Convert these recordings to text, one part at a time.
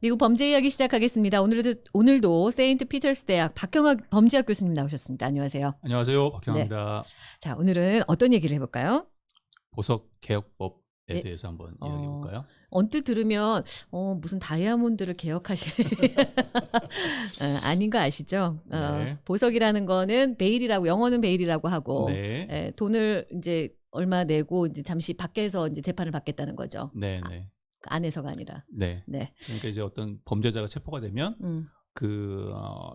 미국 범죄 이야기 시작하겠습니다. 오늘도 세인트 피터스 대학 박형학 범죄학 교수님 나오셨습니다. 안녕하세요. 안녕하세요. 박형학입니다. 자, 오늘은 어떤 얘기를 해볼까요? 보석 개혁법에 대해서 한번 이야기해 볼까요? 언뜻 들으면 무슨 다이아몬드를 개혁하실 아닌 거 아시죠? 네. 보석이라는 거는 베일이라고, 영어는 베일이라고 하고 네. 돈을 이제 얼마 내고 이제 잠시 밖에서 이제 재판을 받겠다는 거죠. 네, 네. 안에서가 아니라. 네. 네. 그러니까 이제 어떤 범죄자가 체포가 되면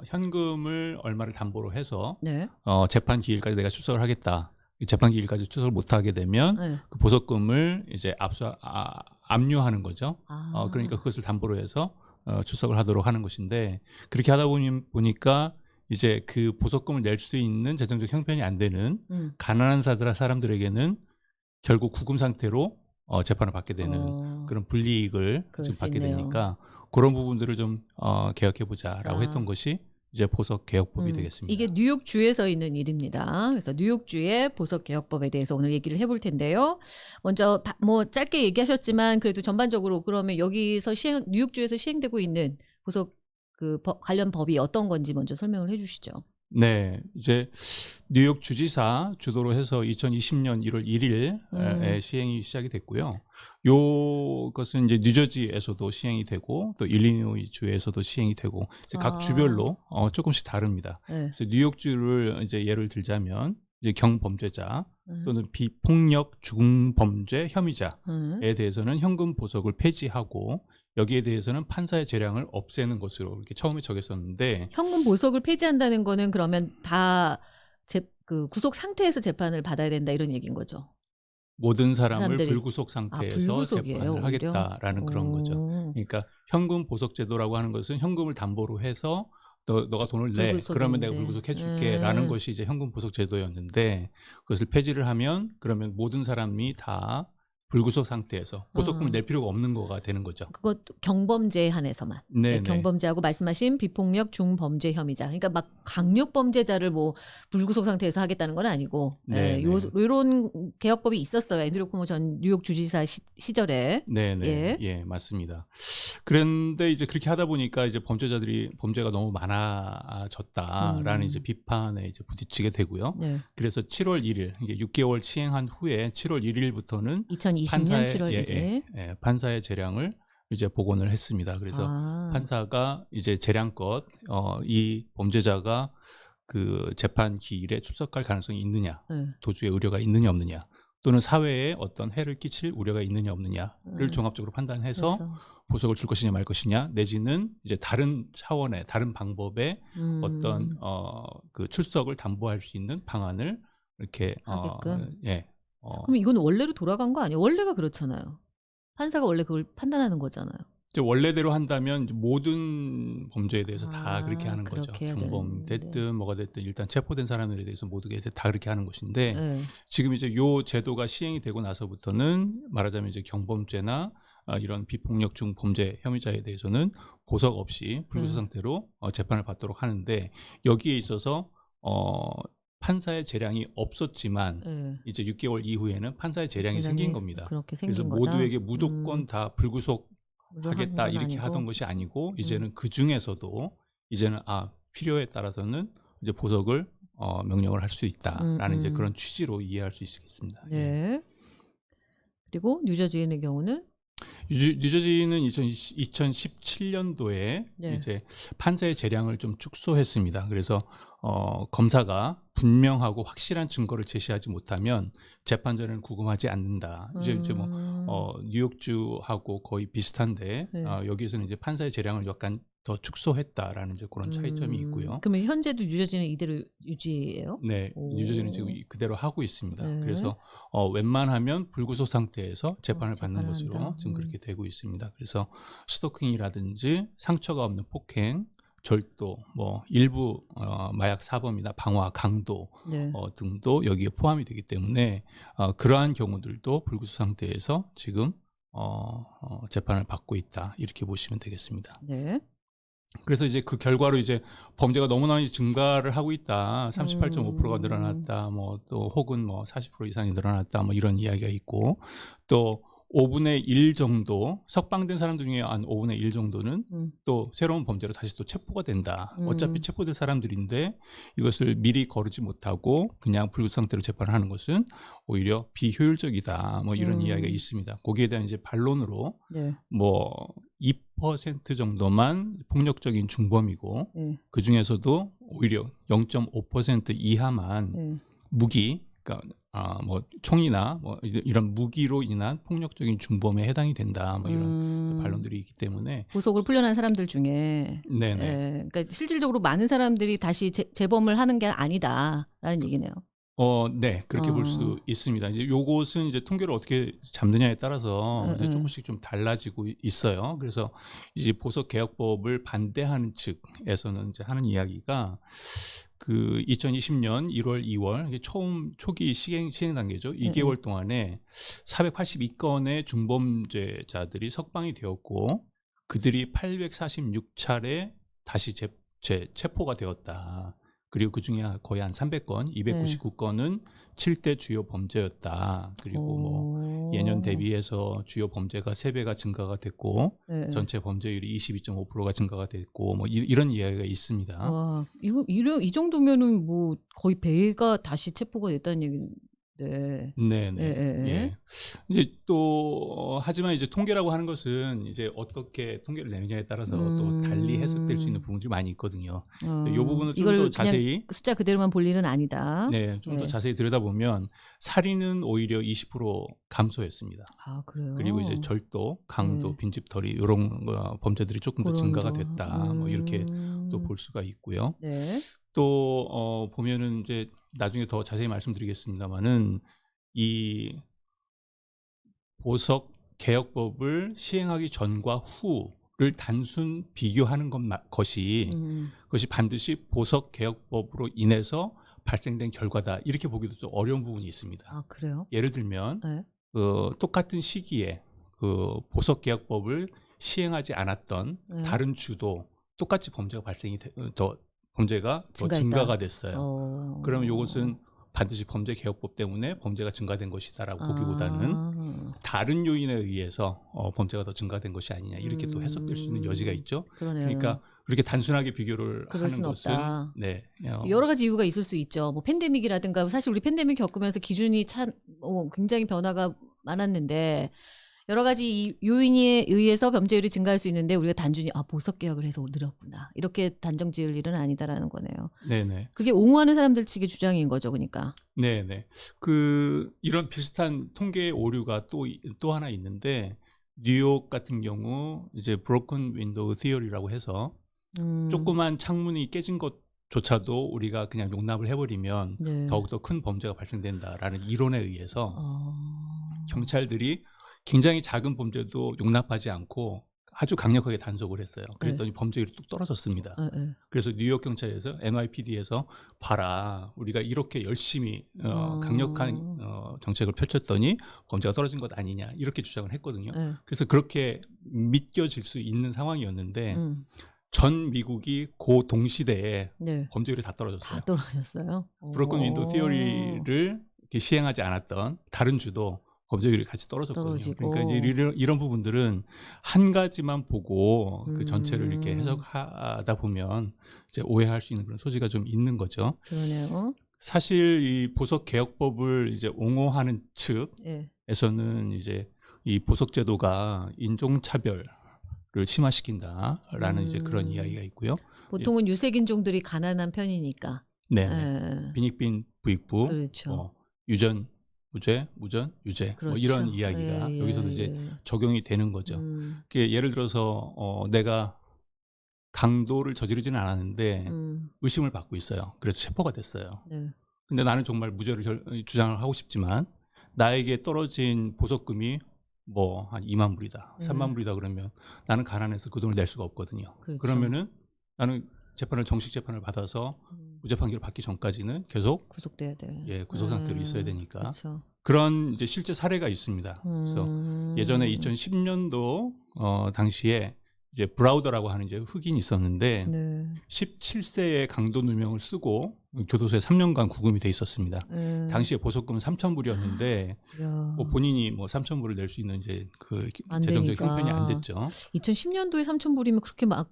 현금을 얼마를 담보로 해서 네. 재판 기일까지 내가 출석을 하겠다. 재판 기일까지 출석을 못 하게 되면 네. 그 보석금을 이제 압류하는 거죠. 그러니까 그것을 담보로 해서 출석을 하도록 하는 것인데, 그렇게 하다 보니까 이제 그 보석금을 낼 수 있는 재정적 형편이 안 되는 가난한 사람들에게는 결국 구금 상태로 재판을 받게 되는 그런 불이익을 지금 받게 있네요. 되니까 그런 부분들을 좀 개혁해 보자라고 했던 것이 이제 보석 개혁법이 되겠습니다. 이게 뉴욕주에서 있는 일입니다. 그래서 뉴욕주의 보석 개혁법에 대해서 오늘 얘기를 해볼 텐데요. 먼저 뭐 짧게 얘기하셨지만 그래도 전반적으로 그러면 여기서 뉴욕주에서 시행되고 있는 보석 관련 법이 어떤 건지 먼저 설명을 해주시죠. 네, 이제 뉴욕 주지사 주도로 해서 2020년 1월 1일에 시행이 시작이 됐고요. 요것은 이제 뉴저지에서도 시행이 되고 또 일리노이 주에서도 시행이 되고 이제 각 주별로 조금씩 다릅니다. 네. 그래서 뉴욕주를 이제 예를 들자면 이제 경범죄자 또는 비폭력 중범죄 혐의자에 대해서는 현금 보석을 폐지하고 여기에 대해서는 판사의 재량을 없애는 것으로 이렇게 처음에 정했었는데, 현금 보석을 폐지한다는 거는 그러면 다 구속 상태에서 재판을 받아야 된다 이런 얘기인 거죠. 모든 사람을 불구속 상태에서 재판을 하겠다라는 그런 거죠. 그러니까 현금 보석 제도라고 하는 것은 현금을 담보로 해서 너가 돈을 내, 그러면 내가 불구속 해줄게라는 것이 이제 현금 보석 제도였는데, 그것을 폐지를 하면 그러면 모든 사람이 다 불구속 상태에서 보석금을 낼 필요가 없는 거가 되는 거죠. 그것도 경범죄에 한해서만. 네, 경범죄하고 말씀하신 비폭력 중범죄 혐의자. 그러니까 막 강력범죄자를 뭐 불구속 상태에서 하겠다는 건 아니고 이런 개혁법이 있었어요. 앤드류 쿠모 전 뉴욕 주지사 시절에. 네네. 예, 맞습니다. 그런데 이제 그렇게 하다 보니까 이제 범죄가 너무 많아졌다라는 이제 비판에 이제 부딪히게 되고요. 그래서 7월 1일, 이게 6개월 시행한 후에 7월 1일부터는 2020년 7월 1일 판사의 재량을 이제 복원을 했습니다. 그래서 판사가 이제 재량껏 이 범죄자가 그 재판 기일에 출석할 가능성이 있느냐, 도주의 우려가 있느냐 없느냐, 또는 사회에 어떤 해를 끼칠 우려가 있느냐 없느냐를 종합적으로 판단해서 보석을 줄 것이냐 말 것이냐, 내지는 이제 다른 차원의 다른 방법의 어떤 그 출석을 담보할 수 있는 방안을 이렇게 그럼 이건 원래로 돌아간 거 아니에요? 원래가 그렇잖아요. 판사가 원래 그걸 판단하는 거잖아요. 이제 원래대로 한다면 모든 범죄에 대해서 다 그렇게 하는 거죠. 경범 됐든 뭐가 됐든 일단 체포된 사람들에 대해서 모두가 다 그렇게 하는 것인데, 지금 이제 요 제도가 시행이 되고 나서부터는 말하자면 이제 경범죄나 이런 비폭력 중범죄 혐의자에 대해서는 보석 없이 불구속 상태로 재판을 받도록 하는데, 여기에 있어서 판사의 재량이 없었지만 이제 6개월 이후에는 판사의 재량이 생긴 겁니다. 그래서 모두에게 무조건 다 불구속 하겠다 이렇게 하던 것이 아니고, 이제는 그 중에서도 이제는 필요에 따라서는 이제 보석을 명령을 할 수 있다라는 이제 그런 취지로 이해할 수 있겠습니다. 네. 그리고 뉴저지의 경우는 뉴저지는 2017년도에 이제 판사의 재량을 좀 축소했습니다. 그래서 검사가 분명하고 확실한 증거를 제시하지 못하면 재판전에는 구금하지 않는다. 이제 뭐 뉴욕주하고 거의 비슷한데 여기에서는 이제 판사의 재량을 약간 더 축소했다라는 이제 그런 차이점이 있고요. 그러면 현재도 뉴저지는 이대로 유지해요? 네, 뉴저지는 지금 그대로 하고 있습니다. 그래서 웬만하면 불구속 상태에서 재판을 받는 것으로 지금 그렇게 되고 있습니다. 그래서 스토킹이라든지 상처가 없는 폭행, 절도, 뭐 일부 마약 사범이나 방화, 강도 등도 여기에 포함이 되기 때문에 그러한 경우들도 불구속 상태에서 지금 재판을 받고 있다, 이렇게 보시면 되겠습니다. 네. 그래서 이제 그 결과로 이제 범죄가 너무나 증가를 하고 있다. 38.5%가 늘어났다. 뭐 또 혹은 뭐 40% 이상이 늘어났다. 뭐 이런 이야기가 있고, 또 5분의 1 정도 석방된 사람들 중에 한 5분의 1 정도는 또 새로운 범죄로 다시 또 체포가 된다. 어차피 체포될 사람들인데 이것을 미리 거르지 못하고 그냥 불구속 상태로 재판을 하는 것은 오히려 비효율적이다. 뭐 이런 이야기가 있습니다. 거기에 대한 이제 반론으로 네. 뭐 2% 정도만 폭력적인 중범이고 그 중에서도 오히려 0.5% 이하만 무기, 그러니까 뭐 총이나 뭐 이런 무기로 인한 폭력적인 중범에 해당이 된다. 뭐 이런 반론들이 있기 때문에 보석을 풀려난 사람들 중에, 그러니까 실질적으로 많은 사람들이 다시 재범을 하는 게 아니다라는 얘기네요. 네, 그렇게 볼 수 있습니다. 이제 요것은 이제 통계를 어떻게 잡느냐에 따라서 이제 조금씩 좀 달라지고 있어요. 그래서 이제 보석 개혁법을 반대하는 측에서는 이제 하는 이야기가 그 2020년 1월, 2월 이게 처음 초기 시행 단계죠. 2개월 동안에 482건의 중범죄자들이 석방이 되었고 그들이 846차례 다시 체포가 되었다. 그리고 그중에 거의 한 300건, 299건은 7대 주요 범죄였다. 그리고 뭐 예년 대비해서 주요 범죄가 3배가 증가가 됐고 전체 범죄율이 22.5%가 증가가 됐고 뭐 이런 이야기가 있습니다. 와, 이 정도면은 뭐 거의 배가 다시 체포가 됐다는 얘기인데. 네네. 예. 이제 또 하지만 이제 통계라고 하는 것은 이제 어떻게 통계를 내느냐에 따라서 또 달리 해석될 수 있는 부분들이 많이 있거든요. 이 부분은 좀 더 자세히 숫자 그대로만 볼 일은 아니다. 네, 좀 더 자세히 들여다보면 살인은 오히려 20% 감소했습니다. 아, 그래요? 그리고 이제 절도, 강도, 빈집털이 이런 범죄들이 조금 더 증가가 됐다. 뭐 이렇게 또 볼 수가 있고요. 네. 또 보면은 이제 나중에 더 자세히 말씀드리겠습니다만은 이 보석 개혁법을 시행하기 전과 후를 단순 비교하는 것이 반드시 보석 개혁법으로 인해서 발생된 결과다 이렇게 보기도 좀 어려운 부분이 있습니다. 아, 그래요? 예를 들면 똑같은 시기에 그 보석 개혁법을 시행하지 않았던 다른 주도 똑같이 범죄가 범죄가 더 증가가 됐어요. 그러면 이것은 반드시 범죄 개혁법 때문에 범죄가 증가된 것이다라고 보기보다는 다른 요인에 의해서 범죄가 더 증가된 것이 아니냐 이렇게 또 해석될 수 있는 여지가 있죠. 그러네요. 그러니까 그렇게 단순하게 비교를 하는 것은 없다. 네, 여러 가지 이유가 있을 수 있죠. 뭐 팬데믹이라든가 사실 우리 팬데믹 겪으면서 기준이 굉장히 변화가 많았는데 여러 가지 요인에 의해서 범죄율이 증가할 수 있는데 우리가 단순히 보석 개혁을 해서 늘었구나 이렇게 단정 지을 일은 아니다라는 거네요. 네네. 그게 옹호하는 사람들 측의 주장인 거죠, 그러니까. 네네. 이런 비슷한 통계 오류가 또 하나 있는데 뉴욕 같은 경우 이제 브로큰 윈도우 티어리라고 해서 조그만 창문이 깨진 것조차도 우리가 그냥 용납을 해버리면 더욱더 큰 범죄가 발생된다라는 이론에 의해서 경찰들이 굉장히 작은 범죄도 용납하지 않고 아주 강력하게 단속을 했어요. 그랬더니 범죄율이 뚝 떨어졌습니다. 그래서 뉴욕 경찰에서 NYPD에서 봐라, 우리가 이렇게 열심히 강력한 정책을 펼쳤더니 범죄가 떨어진 것 아니냐 이렇게 주장을 했거든요. 그래서 그렇게 믿겨질 수 있는 상황이었는데 전 미국이 그 동시대에 범죄율이 다 떨어졌어요. 다 떨어졌어요. 브로큰 윈도우 티어리를 시행하지 않았던 다른 주도 범죄율이 같이 떨어졌거든요. 그러니까 이제 이런 부분들은 한 가지만 보고 그 전체를 이렇게 해석하다 보면 이제 오해할 수 있는 그런 소지가 좀 있는 거죠. 그러네요. 사실 이 보석 개혁법을 이제 옹호하는 측에서는 이제 이 보석 제도가 인종 차별을 심화시킨다라는 이제 그런 이야기가 있고요. 보통은 유색인종들이 가난한 편이니까. 네. 빈익빈 부익부, 그렇죠. 유전 무죄, 무전, 유죄 그렇죠. 뭐 이런 이야기가 여기서도 이제 적용이 되는 거죠. 예를 들어서 내가 강도를 저지르지는 않았는데 의심을 받고 있어요. 그래서 체포가 됐어요. 근데 나는 정말 무죄를 주장을 하고 싶지만 나에게 떨어진 보석금이 뭐 한 2만 불이다, 3만 불이다 그러면 나는 가난해서 그 돈을 낼 수가 없거든요. 그렇죠. 그러면은 나는 정식 재판을 받아서 무죄 판결을 받기 전까지는 계속 구속돼야 돼. 예, 구속 상태로 있어야 되니까. 그렇죠. 그런 이제 실제 사례가 있습니다. 그래서 예전에 2010년도 당시에 이제 브라우더라고 하는 이제 흑인이 있었는데 네. 17세에 강도 누명을 쓰고 교도소에 3년간 구금이 돼 있었습니다. 당시에 보석금은 3,000불이었는데 뭐 본인이 뭐 3,000불을 낼 수 있는 이제 그 재정적 형편이 안 됐죠. 2010년도에 3,000불이면 그렇게 막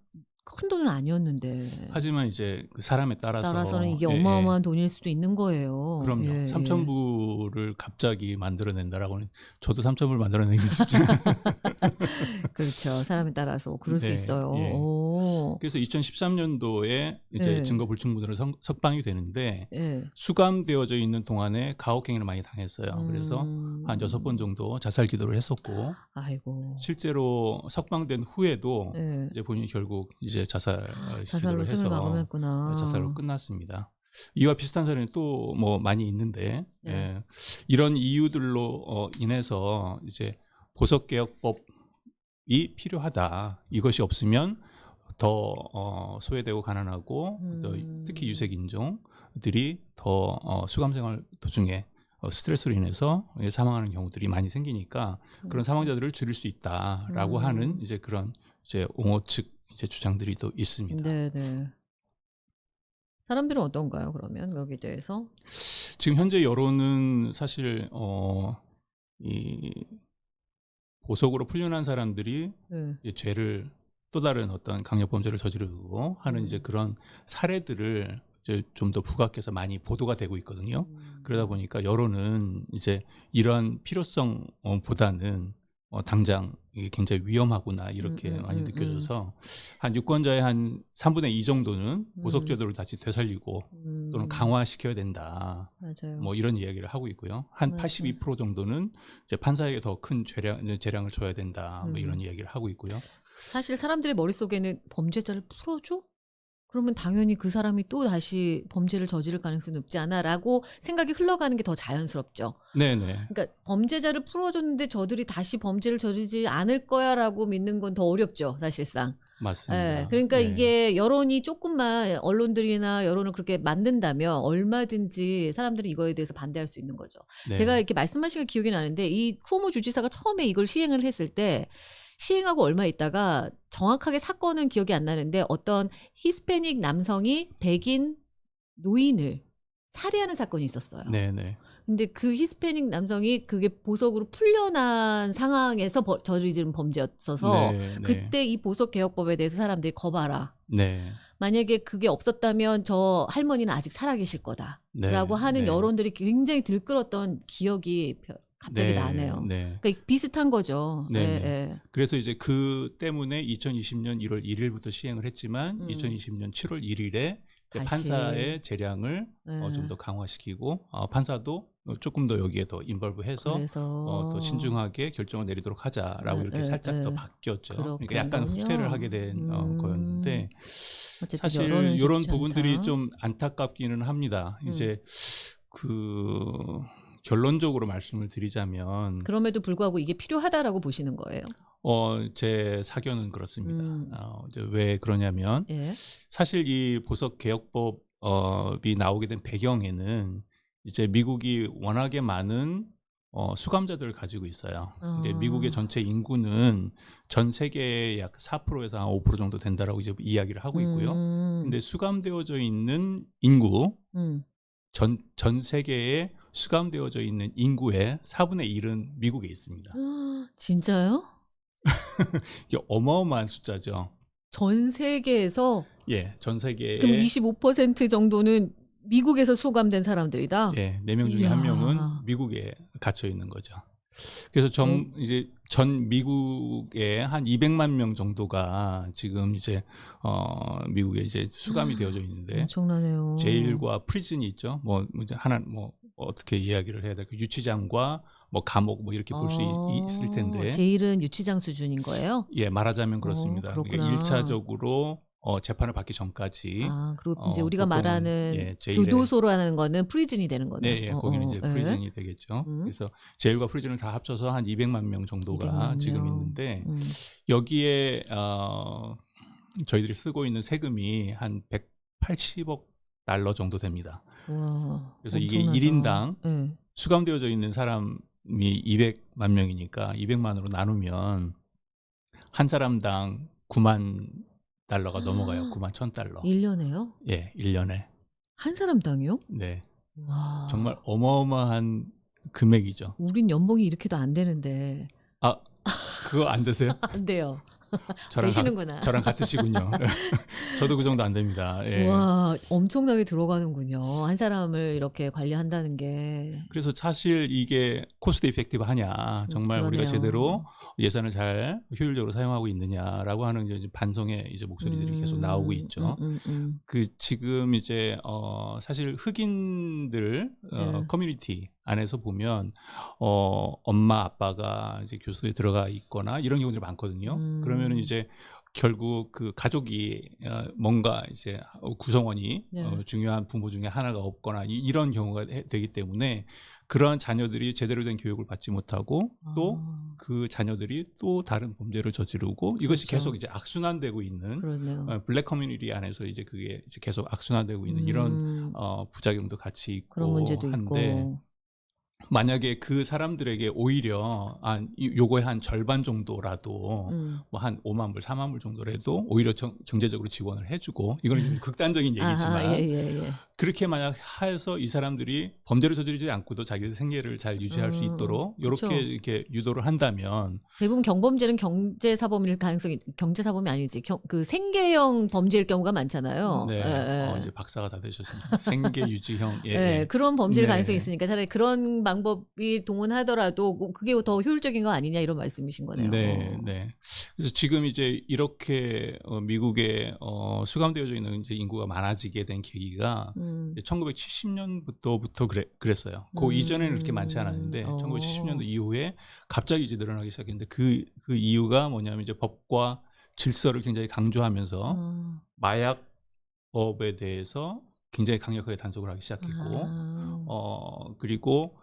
큰 돈은 아니었는데. 하지만 이제 그 사람에 따라서는 이게 어마어마한 돈일 수도 있는 거예요. 그럼요. 3,000불을 갑자기 만들어낸다라고는 저도 3,000불 만들어내기 쉽지. 그렇죠. 사람에 따라서 그럴 수 있어요. 그래서 2013년도에 이제 증거 불충분으로 석방이 되는데 수감되어져 있는 동안에 가혹행위를 많이 당했어요. 그래서 한 6번 정도 자살 기도를 했었고, 아이고. 실제로 석방된 후에도 이제 본인이 결국 이제 자살 자살로 기도를 생을 해서 마감했구나. 자살로 끝났습니다. 이와 비슷한 사례는 또 뭐 많이 있는데 이런 이유들로 인해서 이제 보석개혁법이 필요하다. 이것이 없으면 더 소외되고 가난하고 특히 유색인종들이 더 수감생활 도중에 스트레스로 인해서 사망하는 경우들이 많이 생기니까 그런 사망자들을 줄일 수 있다라고 하는 이제 그런 이제 옹호 측 이제 주장들이 또 있습니다. 네네. 사람들은 어떤가요? 그러면 여기에 대해서? 지금 현재 여론은 사실 이 보석으로 풀려난 사람들이 죄를 또 다른 어떤 강력범죄를 저지르고 하는 이제 그런 사례들을 이제 좀 더 부각해서 많이 보도가 되고 있거든요. 그러다 보니까 여론은 이제 이러한 필요성보다는 당장 이게 굉장히 위험하구나 이렇게 많이 느껴져서 한 유권자의 한 3분의 2 정도는 보석제도를 다시 되살리고 또는 강화시켜야 된다. 맞아요. 뭐 이런 이야기를 하고 있고요. 한 82% 정도는 이제 판사에게 더 큰 재량을 줘야 된다. 뭐 이런 이야기를 하고 있고요. 사실 사람들의 머릿속에는 범죄자를 풀어줘? 그러면 당연히 그 사람이 또 다시 범죄를 저지를 가능성이 높지 않아라고 생각이 흘러가는 게 더 자연스럽죠. 네네. 그러니까 범죄자를 풀어줬는데 저들이 다시 범죄를 저지르지 않을 거야라고 믿는 건 더 어렵죠, 사실상. 맞습니다. 그러니까 이게 여론이 조금만 언론들이나 여론을 그렇게 만든다면 얼마든지 사람들이 이거에 대해서 반대할 수 있는 거죠. 제가 이렇게 말씀하신 게 기억이 나는데 이 쿠오모 주지사가 처음에 이걸 시행을 했을 때 시행하고 얼마 있다가 정확하게 사건은 기억이 안 나는데 어떤 히스패닉 남성이 백인 노인을 살해하는 사건이 있었어요. 네네. 근데 그 히스패닉 남성이 그게 보석으로 풀려난 상황에서 저지른 범죄였어서 그때 이 보석개혁법에 대해서 사람들이 거봐라. 만약에 그게 없었다면 저 할머니는 아직 살아계실 거다라고 하는 여론들이 굉장히 들끓었던 기억이 갑자기 나네요. 그러니까 비슷한 거죠. 그래서 이제 그 때문에 2020년 1월 1일부터 시행을 했지만 2020년 7월 1일에 판사의 재량을 좀 더 강화시키고 판사도 조금 더 여기에 더 인벌브해서 더 신중하게 결정을 내리도록 하자라고 이렇게 살짝 더 바뀌었죠. 그러니까 약간 후퇴를 하게 된 거였는데 사실 이런 부분들이 좀 안타깝기는 합니다. 이제 결론적으로 말씀을 드리자면 그럼에도 불구하고 이게 필요하다라고 보시는 거예요? 제 사견은 그렇습니다. 이제 왜 그러냐면 사실 이 보석개혁법이 나오게 된 배경에는 이제 미국이 워낙에 많은 수감자들을 가지고 있어요. 이제 미국의 전체 인구는 전 세계의 약 4%에서 한 5% 정도 된다라고 이제 이야기를 하고 있고요. 근데 수감되어져 있는 인구 전 세계에 수감되어져 있는 인구의 4분의 1은 미국에 있습니다. 진짜요? 이게 어마어마한 숫자죠. 전 세계에서? 전 세계에. 그럼 25% 정도는 미국에서 수감된 사람들이다? 4명 중에 1명은 미국에 갇혀 있는 거죠. 그래서 이제 전 미국에 한 200만 명 정도가 지금 이제 미국에 이제 수감이 되어져 있는데 엄청나네요. 제일과 프리즌이 있죠. 뭐 이제 하나 뭐 어떻게 이야기를 해야 될까? 유치장과 뭐 감옥 뭐 이렇게 볼 수 있을 텐데. 제일은 유치장 수준인 거예요? 말하자면 그렇습니다. 그러니까 1차적으로 재판을 받기 전까지. 그리고 이제 우리가 말하는 교도소라는 거는 프리즌이 되는 거네요. 거기는 이제 프리즌이 되겠죠. 그래서 제일과 프리즌을 다 합쳐서 한 200만 명 정도가 200만 명. 지금 있는데 여기에 저희들이 쓰고 있는 세금이 한 180억 달러 정도 됩니다. 와, 그래서 엄청나다. 이게 1인당 수감되어져 있는 사람이 200만 명이니까 200만으로 나누면 한 사람당 9만 달러가 넘어가요. 9만 1,000달러. 1년에요? 예, 1년에. 한 사람당요? 네. 와. 정말 어마어마한 금액이죠. 우린 연봉이 이렇게도 안 되는데. 아, 그거 안 되세요? 안 돼요. 저랑 되시는구나. 저랑 같으시군요. 저도 그 정도 안 됩니다. 예. 와, 엄청나게 들어가는군요. 한 사람을 이렇게 관리한다는 게. 그래서 사실 이게 코스트 이펙티브 하냐, 정말 우리가 그러네요. 제대로 예산을 잘 효율적으로 사용하고 있느냐라고 하는 이제 반성의 이제 목소리들이 계속 나오고 있죠. 그 지금 이제 사실 흑인들 커뮤니티 안에서 보면 엄마 아빠가 이제 교수에 들어가 있거나 이런 경우들이 많거든요. 그러면은 이제 결국 그 가족이 뭔가 이제 구성원이 중요한 부모 중에 하나가 없거나 이런 경우가 되기 때문에 그러한 자녀들이 제대로 된 교육을 받지 못하고 또 그 자녀들이 또 다른 범죄를 저지르고 이것이 그렇죠. 계속 이제 악순환되고 있는 그러네요. 블랙 커뮤니티 안에서 이제 그게 이제 계속 악순환되고 있는 이런 부작용도 같이 있고 그런 문제도 한데 있고. 만약에 그 사람들에게 오히려 요거의 한 절반 정도라도 뭐 한 5만 불, 4만 불 정도라도 오히려 경제적으로 지원을 해주고 이건 좀 극단적인 얘기지만 아하, 예. 그렇게 만약 해서 이 사람들이 범죄를 저지르지 않고도 자기들 생계를 잘 유지할 수 있도록 이렇게 그렇죠. 이렇게 유도를 한다면 대부분 경범죄는 경제사범일 가능성이 경제사범이 아니지 그 생계형 범죄일 경우가 많잖아요. 네, 예. 이제 박사가 다 되셨습니다. 생계 유지형 예, 그런 범죄일 네. 가능성이 있으니까 차라리 그런 방법이 동원하더라도 그게 더 효율적인 거 아니냐 이런 말씀이신 거네요. 네. 그래서 지금 이제 이렇게 미국에 수감되어져 있는 이제 인구가 많아지게 된 계기가 1970년부터 그랬어요. 그 이전에는 그렇게 많지 않았는데 1970년도 이후에 갑자기 이제 늘어나기 시작했는데 그 이유가 뭐냐면 이제 법과 질서를 굉장히 강조하면서 마약법에 대해서 굉장히 강력하게 단속을 하기 시작했고 그리고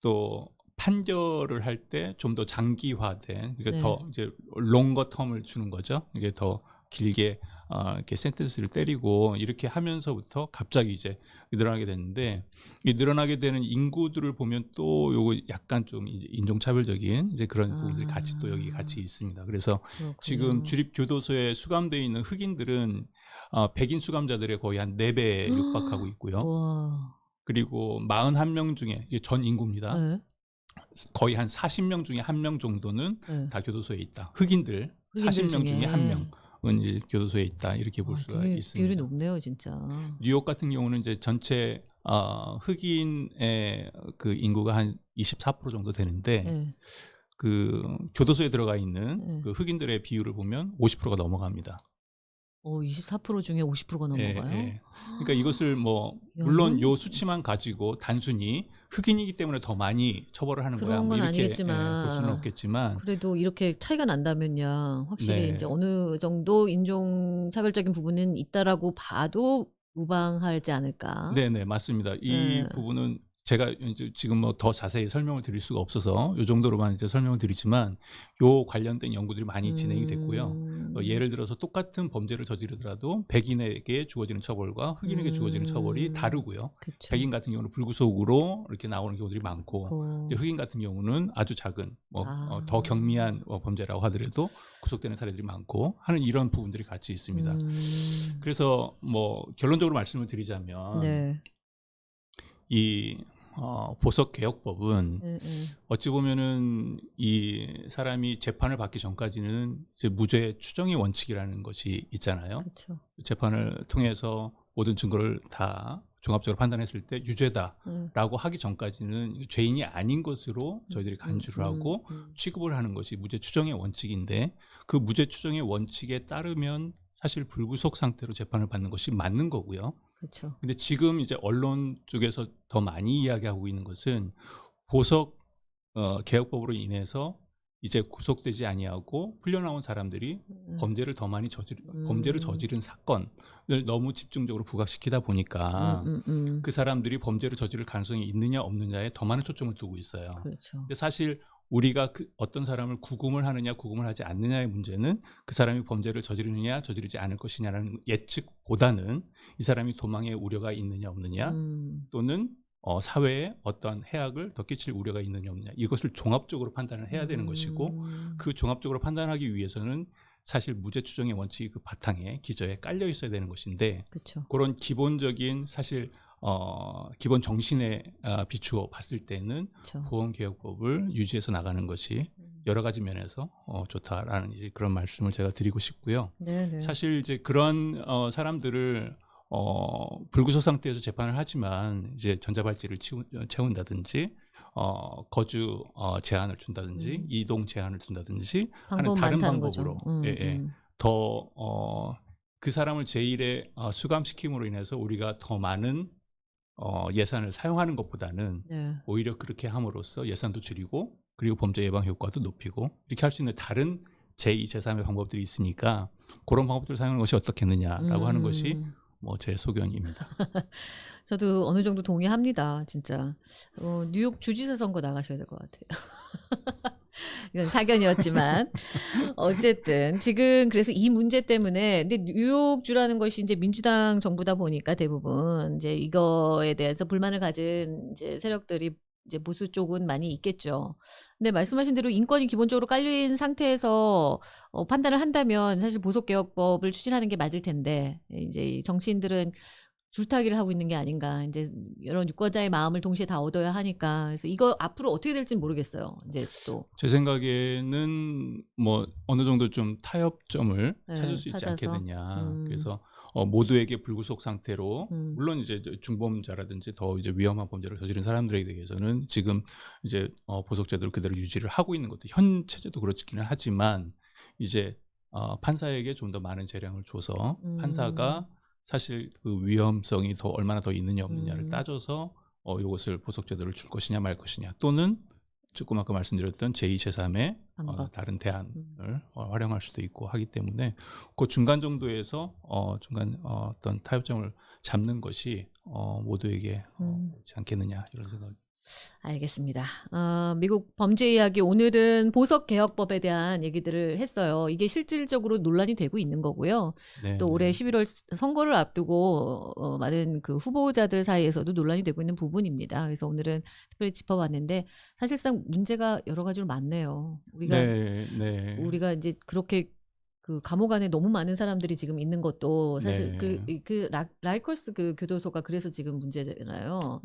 또 판결을 할 때 좀 더 장기화된 그러니까 더 이제 롱거 텀을 주는 거죠. 이게 더 길게 이렇게 센텐스를 때리고 이렇게 하면서부터 갑자기 이제 늘어나게 됐는데 이 늘어나게 되는 인구들을 보면 또 요거 약간 좀 이제 인종차별적인 이제 그런 부분들이 같이 또 여기 같이 있습니다. 그래서 그렇군요. 지금 주립 교도소에 수감되어 있는 흑인들은 백인 수감자들의 거의 한 4배에 육박하고 있고요. 와. 그리고 41명 중에 이게 전 인구입니다. 네. 거의 한 40명 중에 1명 정도는 네. 다 교도소에 있다. 흑인들 40명 중에 1명은 이제 교도소에 있다. 이렇게 볼 수가 비율이 있습니다. 높네요, 진짜. 뉴욕 같은 경우는 이제 전체 흑인의 그 인구가 한 24% 정도 되는데 그 교도소에 들어가 있는 그 흑인들의 비율을 보면 50%가 넘어갑니다. 24% 중에 50%가 넘어가요? 그러니까 이것을 뭐 물론 요 수치만 가지고 단순히 흑인이기 때문에 더 많이 처벌을 하는 거야. 그런 건 이렇게 아니겠지만 볼 수는 없겠지만 그래도 이렇게 차이가 난다면야 확실히 이제 어느 정도 인종차별적인 부분은 있다라고 봐도 무방하지 않을까? 네네 맞습니다. 이 부분은 제가 이제 지금 뭐 더 자세히 설명을 드릴 수가 없어서 이 정도로만 이제 설명을 드리지만 요 관련된 연구들이 많이 진행이 됐고요. 예를 들어서 똑같은 범죄를 저지르더라도 백인에게 주어지는 처벌과 흑인에게 주어지는 처벌이 다르고요. 그쵸. 백인 같은 경우는 불구속으로 이렇게 나오는 경우들이 많고 이제 흑인 같은 경우는 아주 작은 뭐 더 경미한 범죄라고 하더라도 구속되는 사례들이 많고 하는 이런 부분들이 같이 있습니다. 그래서 뭐 결론적으로 말씀을 드리자면 이 보석개혁법은 어찌 보면은 이 사람이 재판을 받기 전까지는 이제 무죄 추정의 원칙이라는 것이 있잖아요. 그쵸. 재판을 통해서 모든 증거를 다 종합적으로 판단했을 때 유죄다라고 하기 전까지는 죄인이 아닌 것으로 저희들이 간주를 하고 취급을 하는 것이 무죄 추정의 원칙인데 그 무죄 추정의 원칙에 따르면 사실 불구속 상태로 재판을 받는 것이 맞는 거고요. 그렇죠. 근데 지금 이제 언론 쪽에서 더 많이 이야기하고 있는 것은 보석 개혁법으로 인해서 이제 구속되지 아니하고 풀려나온 사람들이 범죄를 더 많이 범죄를 저지른 사건을 너무 집중적으로 부각시키다 보니까 그 사람들이 범죄를 저지를 가능성이 있느냐 없느냐에 더 많은 초점을 두고 있어요. 그렇죠. 근데 사실 우리가 어떤 사람을 구금을 하느냐 구금을 하지 않느냐의 문제는 그 사람이 범죄를 저지르느냐 저지르지 않을 것이냐라는 예측보다는 이 사람이 도망의 우려가 있느냐 없느냐 또는 사회에 어떤 해악을 더 끼칠 우려가 있느냐 없느냐 이것을 종합적으로 판단을 해야 되는 것이고 그 종합적으로 판단하기 위해서는 사실 무죄 추정의 원칙이 그 바탕에 기저에 깔려 있어야 되는 것인데 그쵸. 그런 기본적인 사실 기본 정신에 비추어 봤을 때는 그쵸. 보험개혁법을 유지해서 나가는 것이 여러 가지 면에서 좋다라는 이제 그런 말씀을 제가 드리고 싶고요. 네네. 사실 이제 그런 사람들을 불구속 상태에서 재판을 하지만 이제 전자발찌를 채운다든지 거주 제한을 준다든지 이동 제한을 준다든지 하는 다른 방법으로 더 그 사람을 제일에 수감시킴으로 인해서 우리가 더 많은 예산을 사용하는 것보다는 네. 오히려 그렇게 함으로써 예산도 줄이고 그리고 범죄 예방 효과도 높이고 이렇게 할 수 있는 다른 제2, 제3의 방법들이 있으니까 그런 방법들을 사용하는 것이 어떻겠느냐라고 하는 것이 뭐 제 소견입니다. 저도 어느 정도 동의합니다. 진짜 뉴욕 주지사 선거 나가셔야 될 것 같아요. 이건 사견이었지만 어쨌든 지금 그래서 이 문제 때문에 근데 뉴욕주라는 것이 이제 민주당 정부다 보니까 대부분 이제 이거에 대해서 불만을 가진 이제 세력들이 이제 보수 쪽은 많이 있겠죠. 근데 말씀하신 대로 인권이 기본적으로 깔린 상태에서 판단을 한다면 사실 보석개혁법을 추진하는 게 맞을 텐데 이제 정치인들은 줄타기를 하고 있는 게 아닌가. 이제 여러 유권자의 마음을 동시에 다 얻어야 하니까. 그래서 이거 앞으로 어떻게 될지는 모르겠어요. 이제 또 제 생각에는 뭐 어느 정도 좀 타협점을 네, 찾을 수 있지 찾아서. 않겠느냐. 그래서 모두에게 불구속 상태로 물론 이제 중범자라든지 더 이제 위험한 범죄를 저지른 사람들에 대해서는 지금 이제 보석제도를 그대로 유지를 하고 있는 것도 현 체제도 그렇기는 하지만 이제 판사에게 좀 더 많은 재량을 줘서 판사가 사실 그 위험성이 더 얼마나 더 있느냐 없느냐를 따져서 이것을 보석제도를 줄 것이냐 말 것이냐 또는 조금 아까 말씀드렸던 제2, 제3의 다른 대안을 활용할 수도 있고 하기 때문에 그 중간 정도에서 중간 어떤 타협점을 잡는 것이 모두에게 옳지 않겠느냐 이런 생각. 알겠습니다. 미국 범죄 이야기 오늘은 보석개혁법에 대한 얘기들을 했어요. 이게 실질적으로 논란이 되고 있는 거고요. 네, 또 올해 11월 선거를 앞두고 많은 그 후보자들 사이에서도 논란이 되고 있는 부분입니다. 그래서 오늘은 특별히 짚어봤는데 사실상 문제가 여러 가지로 많네요. 우리가 이제 그렇게 그 감옥 안에 너무 많은 사람들이 지금 있는 것도 사실 그 라이컬스 그 교도소가 그래서 지금 문제잖아요.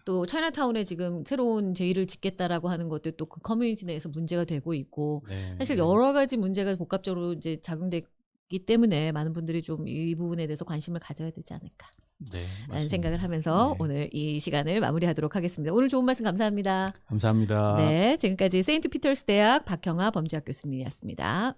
또 차이나타운에 지금 새로운 제1을 짓겠다라고 하는 것도 또 그 커뮤니티 내에서 문제가 되고 있고 사실 여러 가지 문제가 복합적으로 이제 작용되기 때문에 많은 분들이 좀 이 부분에 대해서 관심을 가져야 되지 않을까 라는 생각을 하면서 오늘 이 시간을 마무리하도록 하겠습니다. 오늘 좋은 말씀 감사합니다. 감사합니다. 네, 지금까지 세인트 피터스 대학 박형아 범죄학 교수님이었습니다.